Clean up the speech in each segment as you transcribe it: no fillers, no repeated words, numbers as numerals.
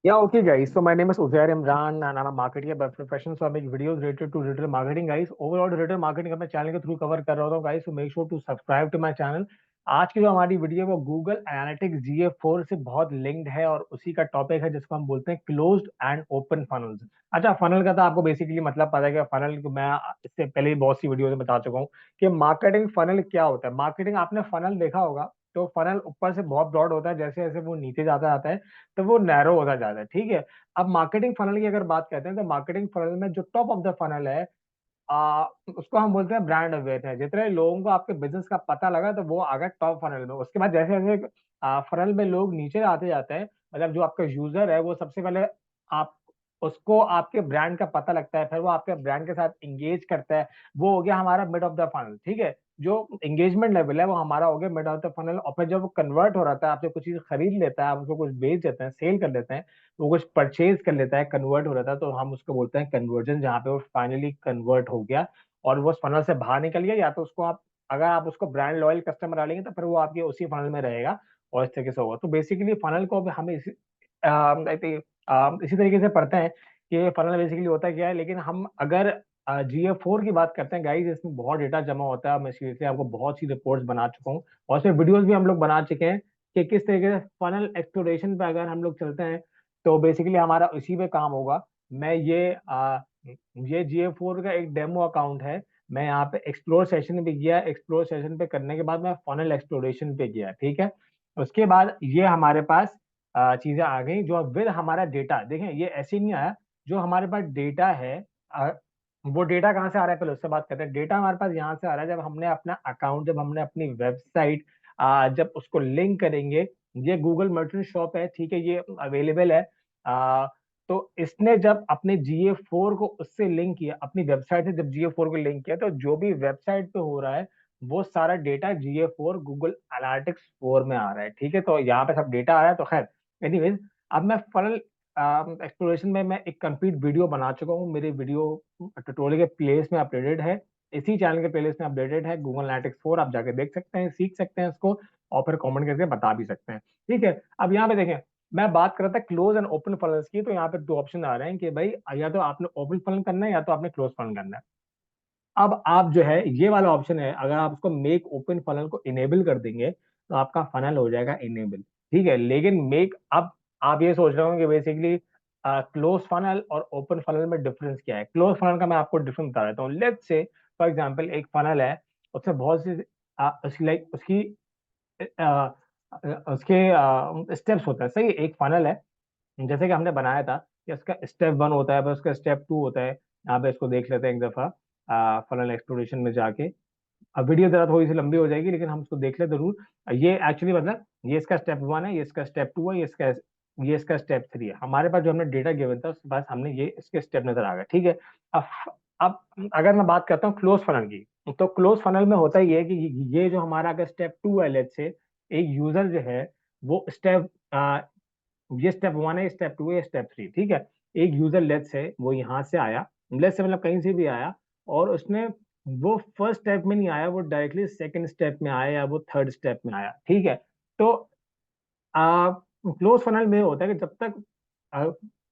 Yeah, okay, guys. So my name is Uzair Imran and I'm a marketer by profession. So I make videos related to digital marketing, guys. Overall digital marketing अपने channel के through cover कर रहा हूँ, guys. So make sure to subscribe to my channel. आज की जो हमारी video है वो गूगल एनालिटिक्स GA4 से बहुत लिंक्ड है और उसी का टॉपिक है जिसको हम बोलते हैं क्लोज्ड एंड ओपन फनल्स। अच्छा, फनल का तो आपको बेसिकली मतलब पता है कि फनल को मैं इससे पहले भी बहुत सी वीडियो में बता चुका हूँ कि मार्केटिंग फनल क्या होता है। मार्केटिंग आपने फनल देखा होगा, तो फनल ऊपर से बहुत ब्रॉड होता है, जैसे जैसे वो नीचे जाता है तो वो नैरो होता जाता है। ठीक है। अब मार्केटिंग फनल की अगर बात करते हैं तो मार्केटिंग फनल में जो टॉप ऑफ द फनल है, उसको हम बोलते हैं ब्रांड अवेयरनेस। जितने लोगों को आपके बिजनेस का पता लगा तो वो आ गया टॉप फनल में। उसके बाद जैसे जैसे फनल में लोग नीचे आते जाते हैं, मतलब जो आपका यूजर है वो सबसे पहले आप उसको आपके ब्रांड का पता लगता है, फिर वो आपके ब्रांड के साथ इंगेज करता है। वो हो गया हमारा मिड ऑफ द फनल। ठीक है। जो एंगेजमेंट लेवल है वो हमारा हो गया मिड ऑफ द फनल। और फिर जब वो कन्वर्ट हो रहा है, आपसे कुछ चीज खरीद लेता है, आप उसको कुछ बेच देते हैं, सेल कर लेते हैं, वो कुछ परचेज कर लेता है, कन्वर्ट हो रहा था, तो हम उसको बोलते हैं कन्वर्जन, जहाँ पे वो फाइनली कन्वर्ट हो गया और वो उस फनल से बाहर निकल गया। या तो उसको आप, अगर आप उसको ब्रांड लॉयल कस्टमर डालेंगे तो फिर वो आपके उसी फनल में रहेगा और इस तरीके से होगा। तो बेसिकली फनल को अब हमें I think, इसी तरीके से पढ़ते हैं कि फनल बेसिकली होता क्या है। लेकिन हम अगर GA4 की बात करते हैं, गाइस, इसमें बहुत डेटा जमा होता है। मैं सीरियसली आपको बहुत सी रिपोर्ट्स बना चुका हूँ और उसमें वीडियोस भी हम लोग बना चुके हैं कि किस तरीके से फनल एक्सप्लोरेशन पे अगर हम लोग चलते हैं तो बेसिकली हमारा इसी पे काम होगा। मैं ये GA4 का एक डेमो अकाउंट है। मैं यहाँ पे एक्सप्लोर सेशन पे गया, एक्सप्लोर सेशन पे करने के बाद मैं फनल एक्सप्लोरेशन पे गया। ठीक है। उसके बाद ये हमारे पास चीजें आ गई जो विद हमारा डेटा। देखें, ये ऐसे नहीं आया। जो हमारे पास डेटा है, अ, वो डेटा कहाँ से आ रहा है, पहले उससे बात करते हैं। डेटा हमारे पास यहाँ से आ रहा है जब हमने अपना अकाउंट, जब हमने अपनी वेबसाइट, जब उसको लिंक करेंगे। ये गूगल मर्चेंट शॉप है, ठीक है, ये अवेलेबल है। तो इसने जब अपने GA4 को उससे लिंक किया, अपनी वेबसाइट से जब GA4 को लिंक किया, तो जो भी वेबसाइट पे हो रहा है वो सारा डेटा GA4 गूगल एनालिटिक्स 4 में आ रहा है। ठीक है। तो यहाँ पे सब डेटा आ रहा है। तो खैर, एनीवेज, अब मैं फनल एक्सप्लोरेशन में मैं एक कंप्लीट वीडियो बना चुका हूँ। मेरी वीडियो ट्यूटोरियल के प्लेलिस्ट में अपडेटेड है, इसी चैनल के प्लेलिस्ट में अपडेटेड है। गूगल एनालिटिक्स 4 आप जाके देख सकते हैं, सीख सकते हैं इसको और फिर कमेंट करके बता भी सकते हैं। ठीक है। अब यहाँ पे देखें, मैं बात कर रहा था क्लोज एंड ओपन फनल्स की। तो यहाँ पे दो ऑप्शन आ रहे हैं कि भाई या तो आपने ओपन फनल करना है या तो आपने क्लोज फनल करना है। अब आप जो है ये वाला ऑप्शन है, अगर आप उसको मेक ओपन फनल को इनेबल कर देंगे तो आपका फनल हो जाएगा इनेबल। ठीक है। लेकिन मेक, अब आप ये सोच रहे होंगे कि बेसिकली क्लोज फनल और ओपन फनल में डिफरेंस क्या है। क्लोज फनल का मैं आपको डिफरेंस बता देता हूँ। लेट्स से फॉर एग्जांपल एक फनल है, उसमें बहुत सी उसकी लाइक उसकी अ, उसके स्टेप्स होता है। सही है? एक फनल है जैसे कि हमने बनाया था कि उसका स्टेप 1 होता है, फिर उसका स्टेप 2 होता है। यहाँ पे इसको देख लेते हैं एक दफा फनल एक्सप्लोरेशन में जाके। अब वीडियो जरा थोड़ी सी लंबी हो जाएगी लेकिन हम उसको देख ले जरूर। ये एक्चुअली मतलब ये इसका स्टेप 1 है, ये इसका स्टेप 2 है, ये इसका स्टेप 3 है। हमारे पास जो हमने डेटा गिवन था उसके पास हमने ये इसके स्टेप नजर आ गए। ठीक है। अब अब अगर मैं बात करता हूँ क्लोज फनल की, तो क्लोज फनल में होता ही है कि ये जो हमारा अगर स्टेप 2 है, लेट्स से एक यूजर जो है वो स्टेप, ये स्टेप 1 है, स्टेप 2 है, स्टेप 3। ठीक है। एक यूजर लेट्स है वो यहाँ से आया, लेट्स से मतलब कहीं से भी आया, और उसने वो फर्स्ट स्टेप में नहीं आया, वो डायरेक्टली सेकंड स्टेप में आया या वो थर्ड स्टेप में आया। ठीक है। तो क्लोज फनल में होता है कि जब तक आ,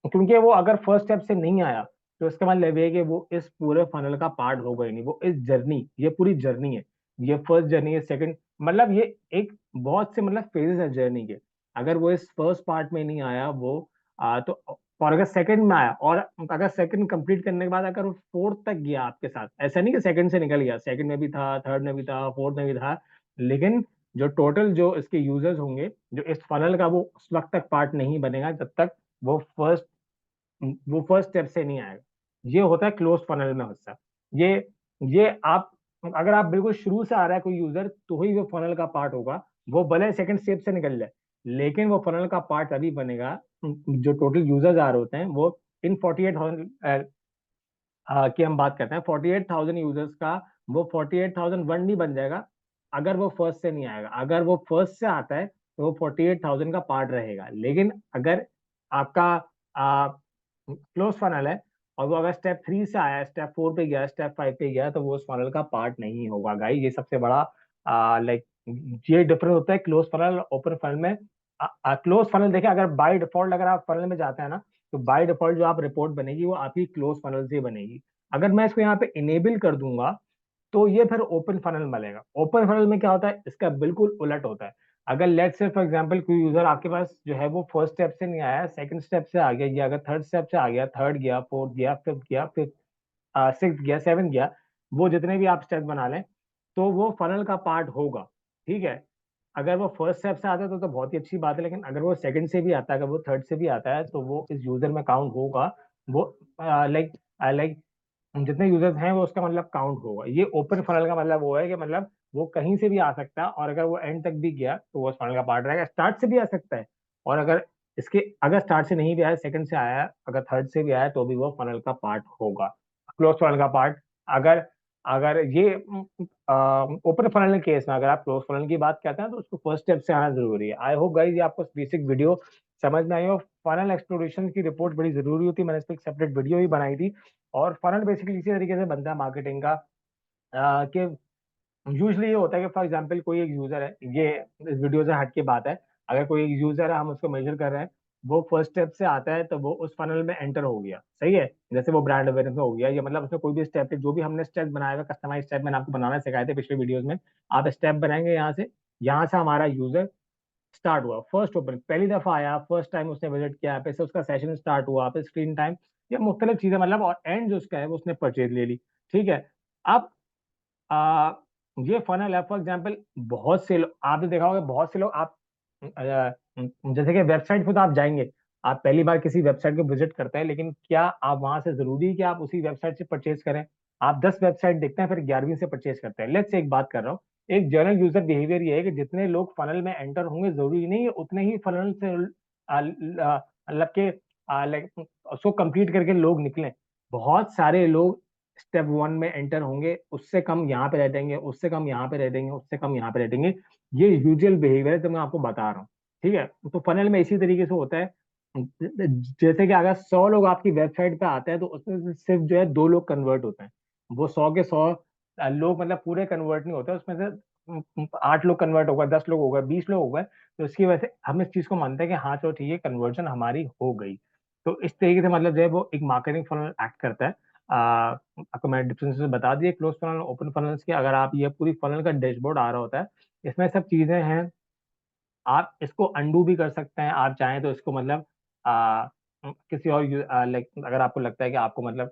क्योंकि वो अगर फर्स्ट स्टेप से नहीं आया तो इसका मतलब ये है कि वो इस पूरे फनल का पार्ट होगा ही नहीं। वो इस जर्नी, ये पूरी जर्नी है, ये फर्स्ट जर्नी है, सेकंड, मतलब ये एक बहुत से मतलब फेजेस है जर्नी के। अगर वो इस फर्स्ट पार्ट में नहीं आया वो तो, और अगर सेकंड में आया, और अगर सेकंड कंप्लीट करने के बाद अगर वो फोर्थ तक गया आपके साथ, ऐसा नहीं कि सेकंड से निकल गया, सेकंड में भी था, थर्ड में भी था, फोर्थ में भी था, लेकिन जो टोटल जो इसके यूजर्स होंगे, जो इस फनल का, वो उस वक्त तक पार्ट नहीं बनेगा जब तक वो फर्स्ट वो फर्स्ट स्टेप से नहीं आएगा। ये होता है क्लोज फनल में हिस्सा। ये ये आप, अगर आप बिल्कुल शुरू से आ रहा है कोई यूजर तो ही वो फनल का पार्ट होगा। वो भले सेकंड स्टेप से निकल जाए लेकिन वो फनल का पार्ट अभी बनेगा। जो टोटल यूजर्स आ रहे होते हैं वो इन 48,000 की हम बात करते हैं, 48,000 यूजर्स का, वो 48,001 नहीं बन जाएगा अगर वो फर्स्ट से नहीं आएगा। अगर वो फर्स्ट से आता है तो वो 48,000 का पार्ट रहेगा। लेकिन अगर आपका क्लोज फनल है और वो अगर स्टेप 3 से आया, स्टेप 4 पे गया, स्टेप 5 पे गया, तो वो उस फनल का पार्ट नहीं होगा। गाइस, ये सबसे बड़ा लाइक ये डिफरेंस होता है क्लोज फनल और ओपन फनल में। क्लोज फनल देखें, अगर बाय डिफॉल्ट अगर आप फनल में जाते हैं ना, तो बाय डिफॉल्ट जो आप रिपोर्ट बनेगी वो आपकी क्लोज फनल से बनेगी। अगर मैं इसको यहाँ पे इनेबल कर दूंगा तो ये फिर ओपन फनल मिलेगा। ओपन फनल में क्या होता है, इसका बिल्कुल उलट होता है। अगर लेट्स से फॉर एग्जांपल कोई यूजर आपके पास जो है वो फर्स्ट स्टेप से नहीं आया, सेकंड स्टेप से आ गया, या अगर थर्ड स्टेप से आ गया, थर्ड गया, फोर्थ गया, फिफ्थ गया, फिफ्थ सिक्स गया, सेवन गया, वो जितने भी आप स्टेप बना लें तो वो फनल का पार्ट होगा। ठीक है, अगर वो फर्स्ट स्टेप से आता है तो बहुत ही अच्छी बात है, लेकिन अगर वो सेकंड से भी आता है, अगर वो थर्ड से भी आता है, तो वो इस यूजर में काउंट होगा। वो लाइक लाइक जितने यूजर्स हैं वो उसका मतलब काउंट होगा। ये ओपन फनल का मतलब वो है कि मतलब वो कहीं से भी आ सकता है, और अगर वो एंड तक भी गया तो वो उस फनल का पार्ट रहेगा। स्टार्ट से भी आ सकता है, और अगर स्टार्ट से नहीं भी आया, सेकंड से आया, अगर थर्ड से भी आया, तो भी वो फनल का पार्ट होगा, क्लोज फनल का पार्ट। अगर अगर ये ओपन फनल के केस में अगर आप क्लोज फनल की बात करते हैं तो उसको फर्स्ट स्टेप से आना जरूरी है। आई होप गाइस ये आपको बेसिक वीडियो समझ में आई हो। फनल एक्सप्लोरेशन की रिपोर्ट बड़ी जरूरी होती है, मैंने इस पर एक सेपरेट वीडियो भी बनाई थी। और फनल बेसिकली इसी तरीके से बनता है मार्केटिंग का, कि यूजली ये होता है कि फॉर एग्जांपल कोई एक यूजर है, ये इस वीडियो से हट के बात है, अगर कोई एक यूजर है, हम उसको मेजर कर रहे हैं, वो फर्स्ट स्टेप से आता है, तो वो उस फनल में एंटर हो गया, सही है, जैसे वो ब्रांड अवेयरनेस में हो गया, या मतलब उसने कोई भी स्टेप, जो भी हमने स्टेप बनाया हुआ कस्टमाइज स्टेप मैंने आपको बनाना सिखाए थे पिछले वीडियोज में, आप स्टेप बनाएंगे यहाँ से हमारा यूजर स्टार्ट हुआ, फर्स्ट ओपन पहली दफा आया, फर्स्ट टाइम उसने विजिट किया, फिर से उसका सेशन स्टार्ट हुआ, फिर स्क्रीन टाइम, या मुख्तलिफ चीजें, मतलब और एंड जो उसका है वो उसने परचेज ले ली। ठीक है, अब आ, ये फनल है, फॉर एग्जाम्पल बहुत से लोग आपने देखा होगा, बहुत से लोग आप जैसे कि वेबसाइट पे तो आप जाएंगे, आप पहली बार किसी वेबसाइट को विजिट करते हैं, लेकिन क्या आप वहां से जरूरी है कि आप उसी वेबसाइट से परचेज करें? आप 10 वेबसाइट देखते हैं फिर 11वीं से परचेज करते हैं। लेट्स से एक बात कर रहा हूँ, एक जनरल यूजर बिहेवियर ये है कि जितने लोग फनल में एंटर होंगे जरूरी नहीं है उतने ही फनल से मतलब के लाइक उसको कंप्लीट करके लोग निकलें। बहुत सारे लोग स्टेप वन में एंटर होंगे, उससे कम यहाँ पे रह देंगे, उससे कम यहाँ पे रह देंगे, उससे कम यहाँ पे रह देंगे। ये यूजुअल बिहेवियर है, तो मैं आपको बता रहा हूँ। ठीक है, तो फनल में इसी तरीके से होता है, जैसे कि अगर 100 लोग आपकी वेबसाइट पे आते हैं तो उसमें से सिर्फ जो है 2 लोग कन्वर्ट होते हैं। वो 100 के 100 लोग मतलब पूरे कन्वर्ट नहीं होते, उसमें से 8 लोग कन्वर्ट हो गए, 10 लोग हो गए, 20 लोग हो गए, तो इसकी वजह से हम इस चीज को मानते हैं कि हाँ चलो ठीक है, कन्वर्जन हमारी हो गई। तो इस तरीके से मतलब जो है वो एक मार्केटिंग फनल एक्ट करता है। आपको मैंने डिफरेंसेस बता दिए क्लोज फनल ओपन फनल्स के। अगर आप ये पूरी फनल का डैशबोर्ड आ रहा होता है, इसमें सब चीजें हैं, आप इसको अंडू भी कर सकते हैं, आप चाहें तो इसको मतलब आ, किसी और लाइक अगर आपको लगता है कि आपको मतलब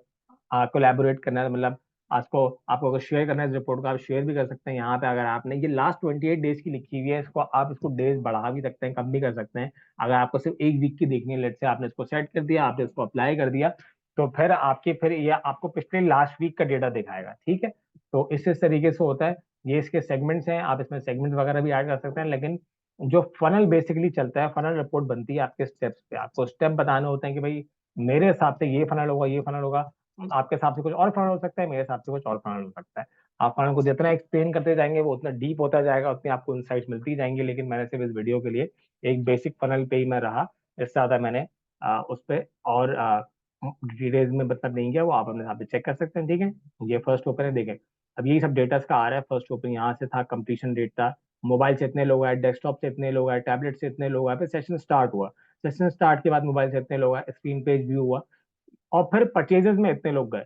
कोलैबोरेट करना है, मतलब आपको आपको अगर शेयर करना है इस रिपोर्ट को, आप शेयर भी कर सकते हैं। यहाँ पे अगर आपने ये लास्ट 28 डेज की लिखी हुई है, इसको आप इसको डेज बढ़ा भी सकते हैं, कम भी कर सकते हैं। अगर आपको सिर्फ एक वीक की देखनी है, लेट से आपने इसको सेट कर दिया, आपने इसको अप्लाई कर दिया, तो फिर ये आपको पिछले लास्ट वीक का डेटा दिखाएगा। ठीक है, तो इस तरीके से होता है। ये इसके सेगमेंट्स हैं, आप इसमें सेगमेंट वगैरह भी ऐड कर सकते हैं, लेकिन जो फनल बेसिकली चलता है, फनल रिपोर्ट बनती है आपके स्टेप्स पे, आपको स्टेप बताने होते हैं कि भाई मेरे हिसाब से ये फनल होगा, ये फनल होगा, आपके हिसाब से कुछ और फनल हो सकता है, मेरे हिसाब से कुछ और फनल हो सकता है। आप फनल को जितना एक्सप्लेन करते जाएंगे वो उतना डीप होता जाएगा, उतनी आपको इंसाइट्स मिलती जाएंगी, लेकिन मैंने सिर्फ इस वीडियो के लिए एक बेसिक फनल पे ही मैं रहा, इससे ज्यादा मैंने उस पर और डिटेल्स में मतलब नहीं किया, वो आप अपने हिसाब से चेक कर सकते हैं। ठीक है, ये फर्स्ट ओपन है, देखें अब यही सब डेटा का आ रहा है। फर्स्ट ओपन यहाँ से था, कंप्लीशन डेट था, मोबाइल से इतने लोग आए, डेस्कटॉप से इतने लोग आए, टैबलेट से इतने लोग आए, फिर सेशन स्टार्ट हुआ, सेशन स्टार्ट के बाद मोबाइल से इतने लोग आए, स्क्रीन पेज व्यू हुआ, और फिर परचेजेस में इतने लोग गए।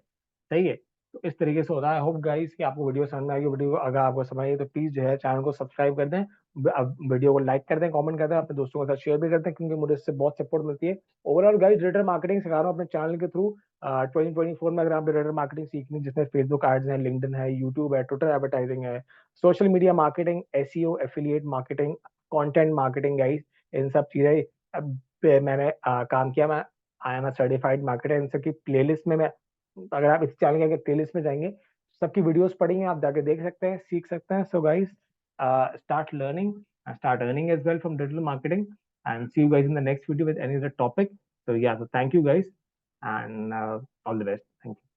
सही है, तो इस तरीके से होता है। होप गाइस कि आपको वीडियो समझ में आई। वीडियो अगर आपको समझ आई तो प्लीज जो है चैनल को सब्सक्राइब कर दें, वीडियो को लाइक कर दें, कमेंट कर दें, अपने दोस्तों के साथ शेयर भी कर दें, क्योंकि मुझे इससे बहुत सपोर्ट मिलती है। ओवरऑल गाइस डिजिटल मार्केटिंग सिखा रहा हूँ अपने चैनल के थ्रू। 2024 में अगर आप डिजिटल मार्केटिंग सीखनी, जिसमें फेसबुक एड्स है, लिंक्डइन है, यूट्यूब है, ट्विटर एडवर्टाइजिंग है, social media marketing, SEO, affiliate marketing, content marketing guys, इन सब चीजें अब पे मैंने काम किया। मैं आई एम सर्टिफाइड मार्केटर। इन सबकी प्लेलिस्ट में मैं, अगर आप इस चैनल के अगर प्लेलिस्ट में जाएंगे, सबकी वीडियोस पढ़ेंगे, आप जाके देख सकते हैं, सीख सकते हैं। So guys start learning, start earning as well from digital marketing, and see you guys in the next video with any other topic. So yeah, so thank you guys, and all the best. Thank you.